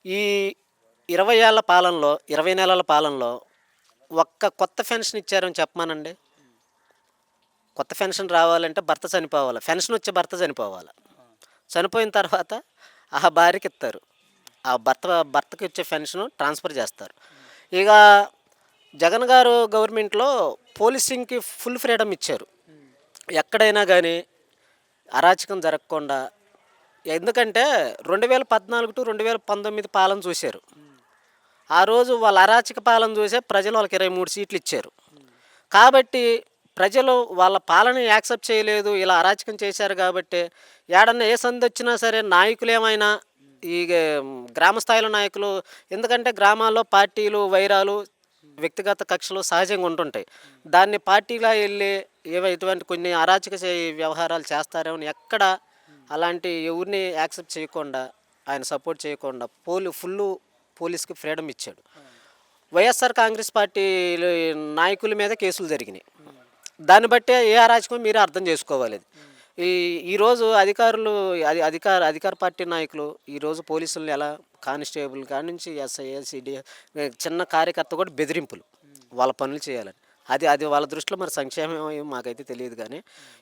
ఈ 20 ఏళ్ల పాలనలో, 20 నెలల పాలనలో ఒక్క కొత్త పెన్షన్ ఇచ్చారని చెప్పమానండి. కొత్త పెన్షన్ రావాలంటే భర్త చనిపోవాలి. పెన్షన్ వచ్చే భర్త చనిపోవాలి. చనిపోయిన తర్వాత ఆ భార్యకిత్తారు. ఆ భర్తకి వచ్చే పెన్షన్ ట్రాన్స్ఫర్ చేస్తారు. ఇక జగన్ గారు గవర్నమెంట్‌లో పోలీసింగ్‌కి ఫుల్ ఫ్రీడమ్ ఇచ్చారు. ఎక్కడైనా గానీ అరాచకం జరగకుండా. ఎందుకంటే 2014-2019 పాలన చూశారు. ఆ రోజు వాళ్ళ అరాచక పాలన చూసే ప్రజలు వాళ్ళకి 23 సీట్లు ఇచ్చారు. కాబట్టి ప్రజలు వాళ్ళ పాలన యాక్సెప్ట్ చేయలేదు. ఇలా అరాచకం చేశారు కాబట్టి ఏడన్నా ఏ సందొచ్చినా సరే నాయకులేమైనా ఈ గ్రామ స్థాయిలో నాయకులు, ఎందుకంటే గ్రామాల్లో పార్టీలు, వైరాలు, వ్యక్తిగత కక్షలు సహజంగా ఉంటుంటాయి. దాన్ని పార్టీలా ఎళ్ళి ఇటువంటి కొన్ని అరాచక వ్యవహారాలు చేస్తారేమో అని ఎక్కడ అలాంటి ఎవరిని యాక్సెప్ట్ చేయకుండా, ఆయన సపోర్ట్ చేయకుండా ఫుల్లు పోలీస్‌కి ఫ్రీడమ్ ఇచ్చాడు. వైఎస్ఆర్ కాంగ్రెస్ పార్టీ నాయకుల మీద కేసులు జరిగినాయి. దాన్ని బట్టే ఏ అరాచకమో మీరే అర్థం చేసుకోవాలి అది. ఈ ఈరోజు అధికారులు అధికార పార్టీ నాయకులు ఈరోజు పోలీసుల్ని ఎలా కానిస్టేబుల్ కాడ నుంచి ఎస్ఐ, సిడి చిన్న కార్యకర్త కూడా బెదిరింపులు. వాళ్ళ పనులు చేయాలని. అది అది వాళ్ళ దృష్టిలో మరి సంక్షేమం ఏమో మాకైతే తెలియదు గానీ